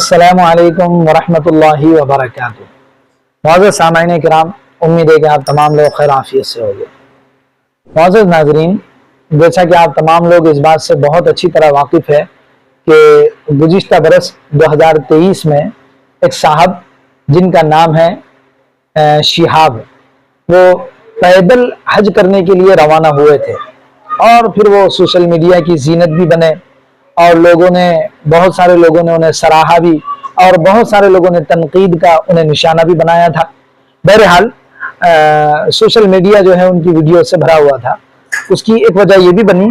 अस्सलामु अलैकुम वरहमतुल्लाहि वबरकातुहू। मुअज़्ज़ज़ सामाईन किराम, उम्मीद है कि आप तमाम लोग खैर आफियत से होंगे। मुअज़्ज़ज़ नाज़रीन, जैसा कि आप तमाम लोग इस बात से बहुत अच्छी तरह वाकिफ़ है कि गुज़िश्ता बरस 2023 में एक साहब जिनका नाम है शिहाब, वो पैदल हज करने के लिए रवाना हुए थे और फिर वो सोशल मीडिया की ज़ीनत भी बने और बहुत सारे लोगों ने उन्हें सराहा भी और बहुत सारे लोगों ने तनकीद का उन्हें निशाना भी बनाया था। बहरहाल सोशल मीडिया जो है उनकी वीडियो से भरा हुआ था। उसकी एक वजह ये भी बनी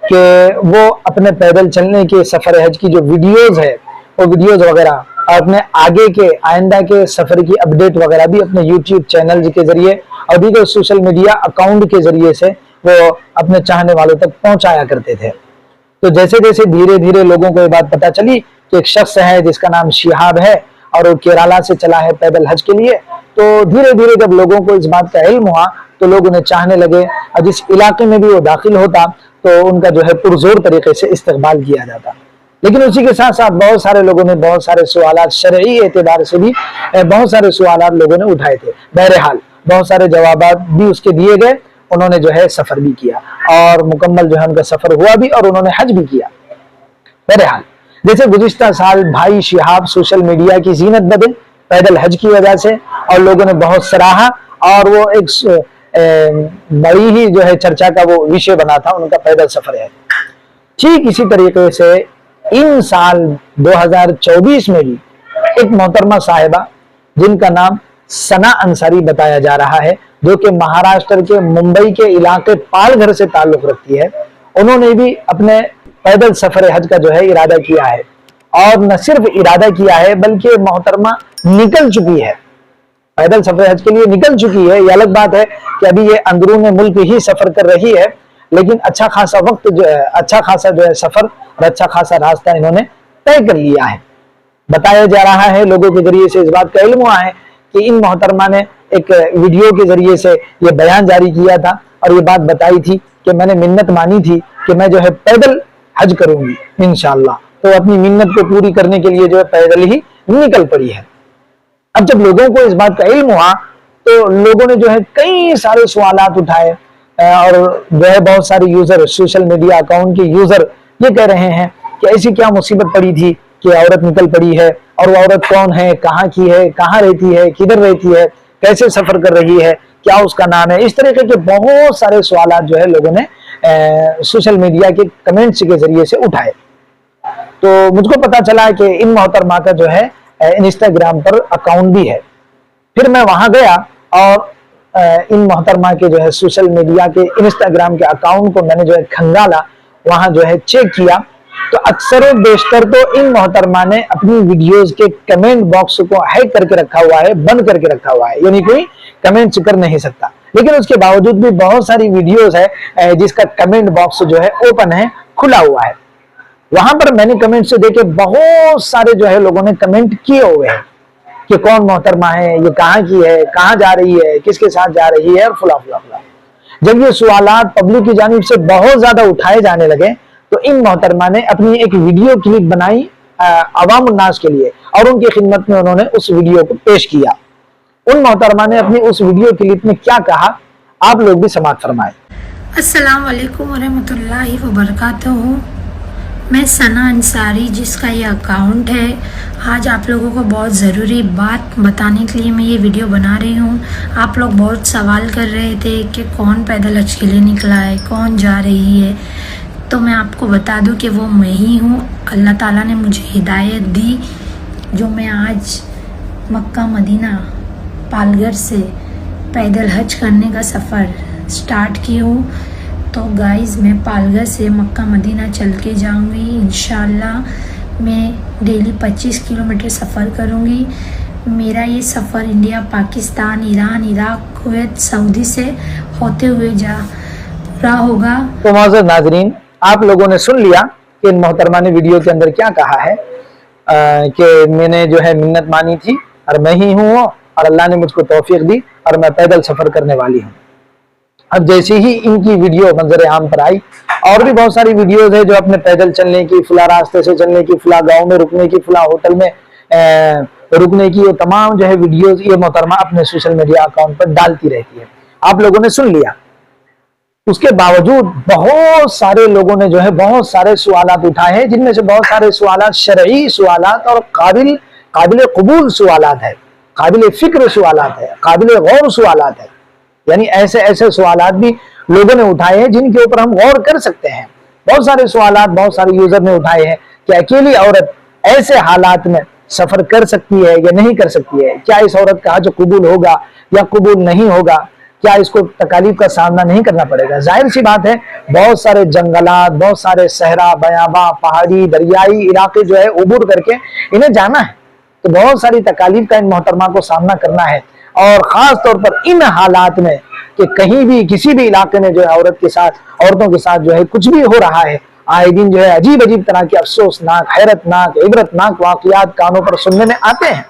कि वो अपने पैदल चलने के सफ़र हज की जो वीडियोज़ है वो वीडियोज़ वगैरह और अपने आगे के आइंदा के सफ़र की अपडेट वगैरह भी अपने यूट्यूब चैनल के ज़रिए और दीगर सोशल मीडिया अकाउंट के ज़रिए से वो अपने चाहने वालों तक पहुँचाया करते थे। तो जैसे जैसे धीरे धीरे लोगों को ये बात पता चली कि एक शख्स है जिसका नाम शिहाब है और वो केरला से चला है पैदल हज के लिए, तो धीरे धीरे जब लोगों को इस बात का इल्म हुआ तो लोग उन्हें चाहने लगे और जिस इलाके में भी वो दाखिल होता तो उनका जो है पुरजोर तरीके से इस्तकबाल किया जाता। लेकिन उसी के साथ साथ बहुत सारे लोगों ने बहुत सारे सवालात शरई एतबार से भी बहुत सारे सवालात लोगों ने उठाए थे। बहरहाल बहुत सारे जवाबात भी उसके दिए गए। उन्होंने जो है सफर भी किया और मुकम्मल जो है उनका सफर हुआ भी और उन्होंने हज भी किया। बहरहाल जैसे गुज़िश्ता साल भाई शिहाब सोशल मीडिया की जीनत बने पैदल हज की वजह से और लोगों ने बहुत सराहा और वो एक बड़ी ही जो है चर्चा का वो विषय बना था उनका पैदल सफर है। ठीक इसी तरीके से इन साल 2024 में भी एक मोहतरमा साहिबा जिनका नाम सना अंसारी बताया जा रहा है, जो कि महाराष्ट्र के मुंबई के इलाके पालघर से ताल्लुक रखती है, उन्होंने भी अपने पैदल सफर हज का जो है इरादा किया है और न सिर्फ इरादा किया है बल्कि मोहतरमा निकल चुकी है, पैदल सफर हज के लिए निकल चुकी है। ये अलग बात है कि अभी ये अंदरून मुल्क ही सफर कर रही है, लेकिन अच्छा खासा वक्त जो है अच्छा खासा जो है सफर और अच्छा खासा रास्ता इन्होंने तय कर लिया है। बताया जा रहा है, लोगों के जरिए से इस बात का इल्म हुआ है कि इन मोहतरमा ने एक वीडियो के जरिए से ये बयान जारी किया था और ये बात बताई थी कि मैंने मिन्नत मानी थी कि मैं जो है पैदल हज करूंगी इंशाअल्लाह। तो अपनी मिन्नत को पूरी करने के लिए जो है पैदल ही निकल पड़ी है। अब जब लोगों को इस बात का इल्म हुआ तो लोगों ने जो है कई सारे सवालात उठाए और जो है बहुत सारे यूजर सोशल मीडिया अकाउंट के यूजर ये कह रहे हैं कि ऐसी क्या मुसीबत पड़ी थी कि औरत निकल पड़ी है और वो औरत कौन है, कहाँ की है, कहाँ रहती है, किधर रहती है, कैसे सफर कर रही है, क्या उसका नाम है। इस तरीके के बहुत सारे सवालात जो है लोगों ने सोशल मीडिया के कमेंट्स के जरिए से उठाए। तो मुझको पता चला कि इन मोहतरमा का जो है इंस्टाग्राम पर अकाउंट भी है। फिर मैं वहां गया और इन मोहतरमा के जो है सोशल मीडिया के इंस्टाग्राम के अकाउंट को मैंने जो है खंगाला, वहां जो है चेक किया तो अक्सर बेशतर तो इन मोहतरमा ने अपनी वीडियोस के कमेंट बॉक्स को हैक करके रखा हुआ है, बंद करके रखा हुआ है, यानी कोई कमेंट्स कर नहीं सकता। लेकिन उसके बावजूद भी बहुत सारी वीडियोस है जिसका कमेंट बॉक्स जो है ओपन है, खुला हुआ है। वहां पर मैंने कमेंट से देखे बहुत सारे जो है लोगों ने कमेंट किए हुए हैं कि कौन मोहतरमा है, ये कहाँ की है, कहाँ जा रही है, किसके साथ जा रही है और फुला फुला फुला। जब ये सवालात पब्लिक की जानिब से बहुत ज्यादा उठाए जाने लगे तो इन मोहतरमा ने अपनी एक वीडियो क्लिप बनाई अवाम उन्नास के लिए और उनकी खिदमत में उन्होंने उस वीडियो को पेश किया। उन मोहतरमा ने अपनी उस वीडियो क्लिप में क्या कहा, आप लोग भी समाअत फरमाएं। अस्सलाम वालेकुम वरहमतुल्लाहि वबरकातुहू। मैं सना अंसारी, जिसका ये अकाउंट है, आज आप लोगों को बहुत ज़रूरी बात बताने के लिए मैं ये वीडियो बना रही हूँ। आप लोग बहुत सवाल कर रहे थे कि कौन पैदल हज के लिए निकला है, कौन जा रही है, तो मैं आपको बता दूं कि वो मैं ही हूँ। अल्लाह ताला ने मुझे हिदायत दी जो मैं आज मक्का मदीना पालघर से पैदल हज करने का सफ़र स्टार्ट की हूँ। तो गाइज़ मैं पालघर से मक्का मदीना चल के जाऊँगी इंशाअल्लाह। मैं डेली 25 किलोमीटर सफ़र करूँगी। मेरा ये सफ़र India, Pakistan, Iran, Iraq, Kuwait, Saudi से होते हुए जा रहा होगा। तो मुअज़्ज़ज़ नाज़रीन, आप लोगों ने सुन लिया कि इन मोहतरमा ने वीडियो के अंदर क्या कहा है कि मैंने जो है मिन्नत मानी थी और मैं ही हूँ और अल्लाह ने मुझको तौफीक दी और मैं पैदल सफर करने वाली हूँ। अब जैसे ही इनकी वीडियो मंजर आम पर आई, और भी बहुत सारी वीडियोज है जो अपने पैदल चलने की, फुला रास्ते से चलने की, फुला गांव में रुकने की, फुला होटल में रुकने की ये तमाम जो है वीडियोस ये मोहतरमा अपने सोशल मीडिया अकाउंट पर डालती रहती है। आप लोगों ने सुन लिया। उसके बावजूद बहुत सारे लोगों ने जो है बहुत सारे सवालात उठाए हैं, जिनमें से बहुत सारे सवालात शरई सवालात और काबिल कबूल सवालात है, काबिल फिक्र सवालात है, काबिल गौर सवालात है। यानी ऐसे ऐसे सवालात भी लोगों ने उठाए हैं जिनके ऊपर हम गौर कर सकते हैं। बहुत सारे सवालात बहुत सारे यूजर ने उठाए हैं कि अकेली औरत ऐसे हालात में सफर कर सकती है या नहीं कर सकती है, क्या इस औरत का हज कबूल होगा या कबूल नहीं होगा, क्या इसको तकालीफ का सामना नहीं करना पड़ेगा। जाहिर सी बात है बहुत सारे जंगलात, बहुत सारे सहरा बयाबा पहाड़ी दरियाई इलाके जो है उबूर करके इन्हें जाना है, तो बहुत सारी तकालीफ का इन मोहतरमा को सामना करना है। और खास तौर पर इन हालात में कि कहीं भी किसी भी इलाके में जो है औरतों के साथ जो है कुछ भी हो रहा है, आए दिन जो है अजीब अजीब तरह के अफसोसनाक हैरतनाक इबरतनाक वाकयात कानों पर सुनने में आते हैं।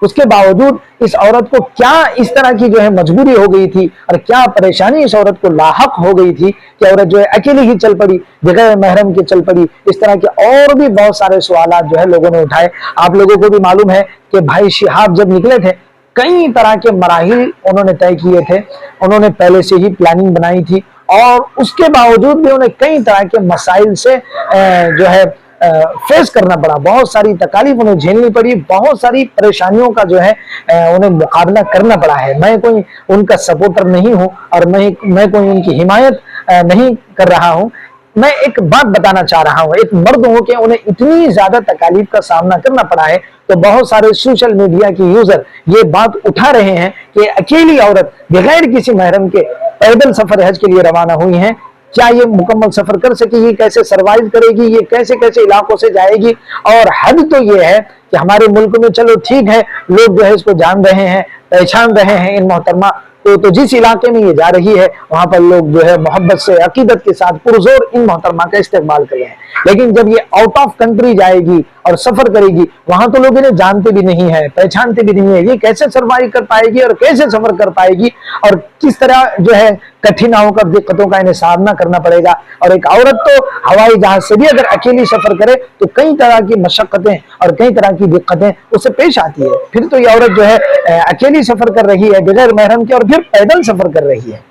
उसके बावजूद इस औरत को क्या इस तरह की जो है मजबूरी हो गई थी और क्या परेशानी इस औरत को लाहक हो गई थी कि औरत जो है अकेली ही चल पड़ी, बगैर महरम के चल पड़ी। इस तरह के और भी बहुत सारे सवालात जो है लोगों ने उठाए। आप लोगों को भी मालूम है कि भाई शिहाब जब निकले थे कई तरह के मराहिल उन्होंने तय किए थे, उन्होंने पहले से ही प्लानिंग बनाई थी और उसके बावजूद भी उन्हें कई तरह के मसाइल से जो है फेस करना पड़ा, बहुत सारी तकालीफ उन्हें झेलनी पड़ी, बहुत सारी परेशानियों का जो है उन्हें मुकाबला करना पड़ा है। मैं कोई उनका सपोर्टर नहीं हूं और मैं कोई उनकी हिमायत नहीं कर रहा हूं। मैं एक बात बताना चाह रहा हूं, एक मर्द हो के उन्हें इतनी ज्यादा तकालीफ का सामना करना पड़ा है, तो बहुत सारे सोशल मीडिया के यूजर ये बात उठा रहे हैं कि अकेली औरत बगैर किसी महरम के पैदल सफर हज के लिए रवाना हुई है, क्या ये मुकम्मल सफर कर सकेगी, कैसे सरवाइव करेगी, ये कैसे कैसे इलाकों से जाएगी। और हद तो ये है कि हमारे मुल्क में चलो ठीक है लोग जो है इसको जान रहे हैं, पहचान रहे हैं इन मोहतरमा तो जिस इलाके में ये जा रही है वहां पर लोग जो है मोहब्बत से अकीदत के साथ पुरजोर इन मोहतरमा का इस्तेमाल कर रहे हैं। लेकिन जब ये आउट ऑफ कंट्री जाएगी और सफर करेगी वहां तो लोग इन्हें जानते भी नहीं है, पहचानते भी नहीं है, ये कैसे सर्वाइव कर पाएगी और कैसे सफर कर पाएगी और किस तरह जो है कठिनाइयों का दिक्कतों का इन्हें सामना करना पड़ेगा। और एक औरत तो हवाई जहाज से भी अगर अकेली सफर करे तो कई तरह की मशक्कतें और कई तरह की दिक्कतें उससे पेश आती है। फिर तो ये औरत जो है अकेली सफर कर रही है बगैर महरम के और फिर पैदल सफर कर रही है।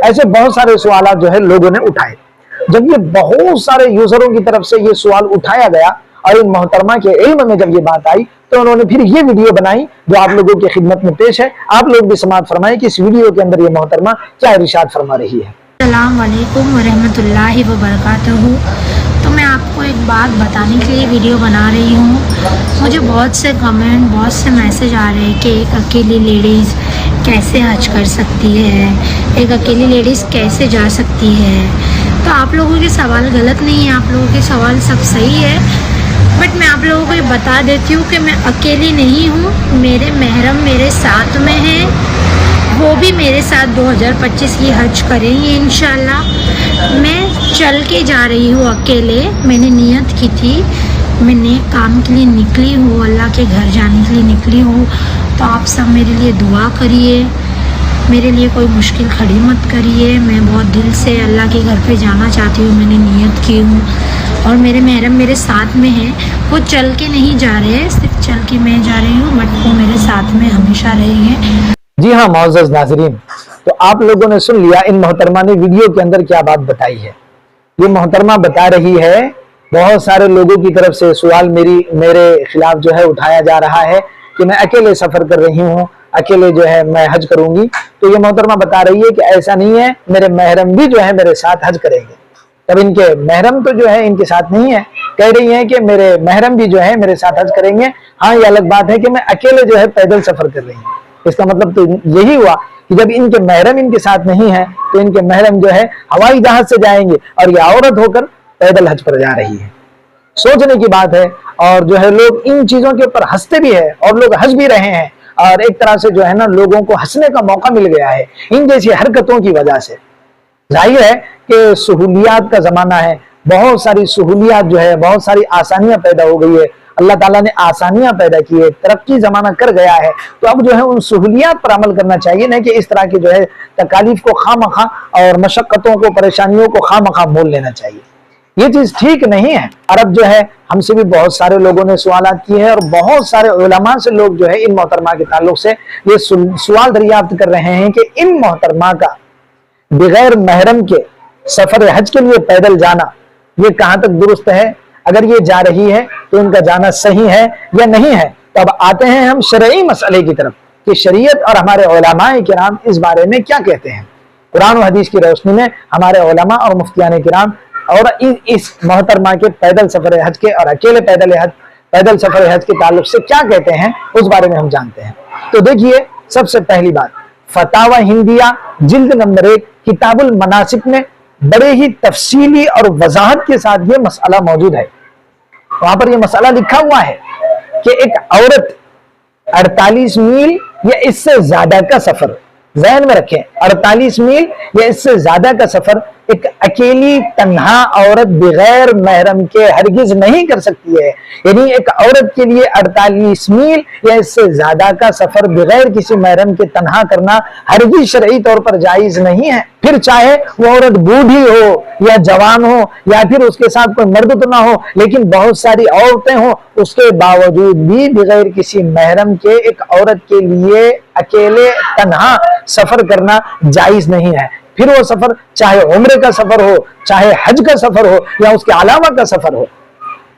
ऐसे बहुत सारे सवाल जो है लोगों ने उठाए। जब ये बहुत सारे यूजरों की तरफ से ये सवाल उठाया गया और इन मोहतरमा के इल्म में जब ये बात आई तो उन्होंने फिर ये वीडियो बनाई जो आप लोगों की खिदमत में पेश है। आप लोग भी समाअत फरमाएं कि इस वीडियो के अंदर ये मोहतरमा क्या इरशाद फरमा रही है। अस्सलाम वालेकुम वरहमतुल्लाहि वबरकातुहू। तो मैं आपको एक बात बताने के लिए वीडियो बना रही हूँ। मुझे बहुत से कमेंट बहुत से मैसेज आ रहे हैं कि एक अकेली लेडीज़ कैसे हज कर सकती है, एक अकेली लेडीज़ कैसे जा सकती है। तो आप लोगों के सवाल गलत नहीं है, आप लोगों के सवाल सब सही है, बट मैं आप लोगों को ये बता देती हूँ कि मैं अकेली नहीं हूँ, मेरे महरम मेरे साथ में हैं, वो भी मेरे साथ 2025 की हज करेंगे इंशाल्लाह। मैं चल के जा रही हूँ अकेले, मैंने नियत की थी, मैंने काम के लिए निकली हूँ, अल्लाह के घर जाने के लिए निकली हूँ। तो आप सब मेरे लिए दुआ करिए, मेरे लिए कोई मुश्किल खड़ी मत करिए। मैं बहुत दिल से अल्लाह के घर पे जाना चाहती हूँ, मैंने नियत की हूँ और मेरे महरम मेरे साथ में हैं। वो चल के नहीं जा रहे हैं, सिर्फ चल के मैं जा रही हूँ, बट वो मेरे साथ में हमेशा रहेंगे। जी हाँ मोअज़्ज़ज़ नाज़रीन, तो आप लोगों ने सुन लिया इन मोहतरमा ने वीडियो के अंदर क्या बात बताई है। ये मोहतरमा बता रही है बहुत सारे लोगों की तरफ से सवाल मेरे खिलाफ जो है उठाया जा रहा है कि मैं अकेले सफर कर रही हूँ, अकेले जो है मैं हज करूंगी। तो ये मोहतरमा बता रही है कि ऐसा नहीं है, मेरे महरम भी जो है मेरे साथ हज करेंगे। तब इनके महरम तो जो है इनके साथ नहीं है, कह रही है कि मेरे महरम भी जो है मेरे साथ हज करेंगे। हाँ ये अलग बात है कि मैं अकेले जो है पैदल सफर कर रही हूँ। इसका मतलब तो यही हुआ कि जब इनके महरम इनके साथ नहीं है तो इनके महरम जो है हवाई जहाज से जाएंगे और ये औरत होकर पैदल हज पर जा रही है। सोचने की बात है। और जो है लोग इन चीजों के ऊपर हंसते भी है और लोग हंस भी रहे हैं और एक तरह से जो है ना लोगों को हंसने का मौका मिल गया है इन जैसी हरकतों की वजह से। जाहिर है कि सहूलियात का जमाना है, बहुत सारी सहूलियात जो है, बहुत सारी आसानियां पैदा हो गई है। अल्लाह ताला ने आसानियां पैदा की है, तरक्की जमाना कर गया है, तो अब जो है उन सहूलियात पर अमल करना चाहिए, नहीं कि इस तरह की जो है तकालीफ को खामखा और मशक्कतों को परेशानियों को खामखा मोल लेना चाहिए। یہ چیز ٹھیک نہیں ہے۔ عرب جو ہے ہم سے بھی بہت سارے لوگوں نے سوالات کیے ہیں اور بہت سارے علماء سے لوگ جو ہے ان محترمہ کے تعلق سے یہ سوال دریافت کر رہے ہیں کہ ان محترمہ کا بغیر محرم کے سفر حج کے لیے پیدل جانا یہ کہاں تک درست ہے؟ اگر یہ جا رہی ہے تو ان کا جانا صحیح ہے یا نہیں ہے؟ تو اب آتے ہیں ہم شرعی مسئلے کی طرف کہ شریعت اور ہمارے علماء کرام اس بارے میں کیا کہتے ہیں۔ قرآن و حدیث کی روشنی میں ہمارے علماء اور مفتیان کرام اور اس محترمہ کے پیدل سفر حج کے اور اکیلے پیدل سفر حج کے تعلق سے کیا کہتے ہیں اس بارے میں ہم جانتے ہیں۔ تو دیکھیے، سب سے پہلی بات، فتاوی ہندیہ جلد نمبر 1 کتاب المناسک میں بڑے ہی تفصیلی اور وضاحت کے ساتھ یہ مسئلہ موجود ہے۔ وہاں پر یہ مسئلہ لکھا ہوا ہے کہ ایک عورت 48 میل یا اس سے زیادہ کا سفر، ذہن میں رکھیں، 48 میل یا اس سے زیادہ کا سفر ایک اکیلی تنہا عورت بغیر محرم کے ہرگز نہیں کر سکتی ہے۔ یعنی ایک عورت کے لیے 48 میل یا اس سے زیادہ کا سفر بغیر کسی محرم کے تنہا کرنا ہرگز شرعی طور پر جائز نہیں ہے۔ پھر چاہے وہ عورت بوڑھی ہو یا جوان ہو یا پھر اس کے ساتھ کوئی مرد تو نہ ہو، لیکن بہت ساری عورتیں ہوں، اس کے باوجود بھی بغیر کسی محرم کے ایک عورت کے لیے اکیلے تنہا سفر کرنا جائز نہیں ہے۔ پھر وہ سفر چاہے عمرے کا سفر ہو، چاہے حج کا سفر ہو یا اس کے علاوہ کا سفر ہو،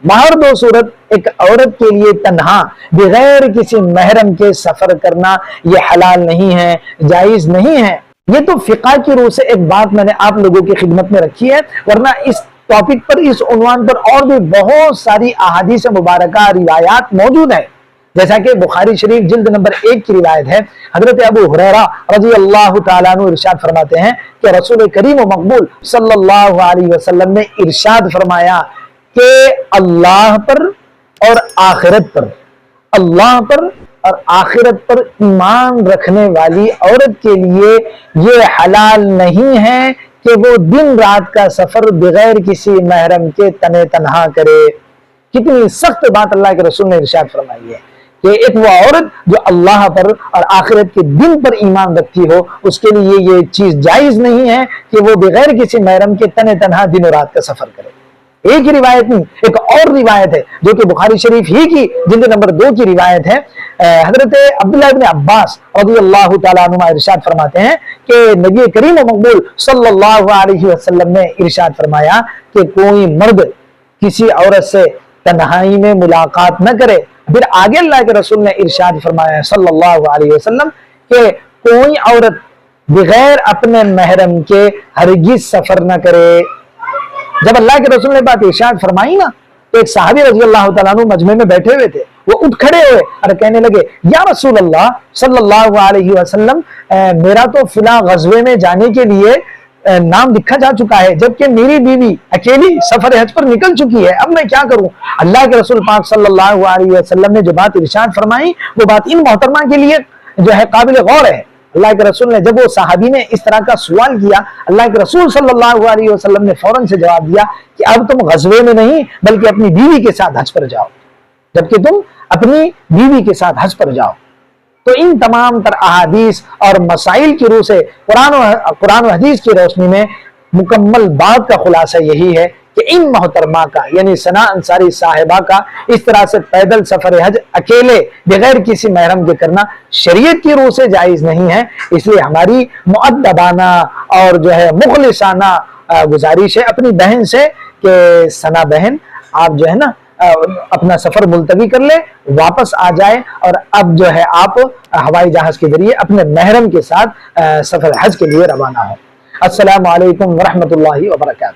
باہر دو صورت ایک عورت کے لیے تنہا بغیر کسی محرم کے سفر کرنا یہ حلال نہیں ہے، جائز نہیں ہے۔ یہ تو فقہ کی روح سے ایک بات میں نے آپ لوگوں کی خدمت میں رکھی ہے، ورنہ اس ٹاپک پر، اس عنوان پر اور بھی بہت ساری احادیث مبارکہ روایات موجود ہیں۔ جیسا کہ بخاری شریف جلد نمبر 1 کی روایت ہے، حضرت ابو ہریرہ رضی اللہ تعالیٰ عنہ ارشاد فرماتے ہیں کہ رسول کریم و مقبول صلی اللہ علیہ وسلم نے ارشاد فرمایا کہ اللہ پر اور آخرت پر، اللہ پر اور آخرت پر ایمان رکھنے والی عورت کے لیے یہ حلال نہیں ہے کہ وہ دن رات کا سفر بغیر کسی محرم کے تنہا کرے۔ کتنی سخت بات اللہ کے رسول نے ارشاد فرمائی ہے کہ ایک وہ عورت جو اللہ پر اور آخرت کے دن پر ایمان رکھتی ہو، اس کے لیے یہ چیز جائز نہیں ہے کہ وہ بغیر کسی محرم کے تنہا دن و رات کا سفر کرے۔ ایک ہی روایت نہیں، ایک اور روایت ہے جو کہ بخاری شریف ہی کی جلد نمبر 2 کی روایت ہے۔ حضرت عبداللہ ابن عباس رضی اللہ تعالیٰ عنہ ارشاد فرماتے ہیں کہ نبی کریم و مقبول صلی اللہ علیہ وسلم نے ارشاد فرمایا کہ کوئی مرد کسی عورت سے تنہائی میں ملاقات نہ کرے۔ پھر آگے اللہ کے رسول نے ارشاد فرمایا صلی اللہ علیہ وسلم کہ کوئی عورت بغیر اپنے محرم کے ہرگز سفر نہ کرے۔ جب اللہ کے رسول نے بات ارشاد فرمائی نا، تو ایک صحابی رضی اللہ تعالیٰ عنہ مجمع میں بیٹھے ہوئے تھے، وہ اٹھ کھڑے ہوئے اور کہنے لگے یا رسول اللہ صلی اللہ علیہ وسلم، میرا تو فلاں غزوے میں جانے کے لیے نام لکھا جا چکا ہے، جبکہ میری بیوی اکیلی سفر حج پر نکل چکی ہے، اب میں کیا کروں؟ اللہ کے رسول پاک صلی اللہ علیہ وسلم نے جو بات ارشاد فرمائی وہ بات ان محترمہ کے لیے جو ہے قابل غور ہے۔ اللہ کے رسول نے جب وہ صحابی نے اس طرح کا سوال کیا، اللہ کے رسول صلی اللہ علیہ وسلم نے فوراً سے جواب دیا کہ اب تم غزوے میں نہیں بلکہ اپنی بیوی کے ساتھ حج پر جاؤ، جبکہ تم اپنی بیوی کے ساتھ حج پر جاؤ۔ تو ان تمام تر احادیث اور مسائل کی روح سے قرآن و حدیث کی روشنی میں مکمل بات کا خلاصہ یہی ہے کہ ان محترمہ کا یعنی ثنا انصاری صاحبہ کا اس طرح سے پیدل سفر حج اکیلے بغیر کسی محرم کے کرنا شریعت کی روح سے جائز نہیں ہے۔ اس لیے ہماری مؤدبانہ اور جو ہے مخلصانہ گزارش ہے اپنی بہن سے کہ ثنا بہن، آپ جو ہے نا اپنا سفر ملتوی کر لے، واپس آ جائے اور اب جو ہے آپ ہوائی جہاز کے ذریعے اپنے محرم کے ساتھ سفر حج کے لیے روانہ ہو۔ السلام علیکم ورحمۃ اللہ وبرکاتہ۔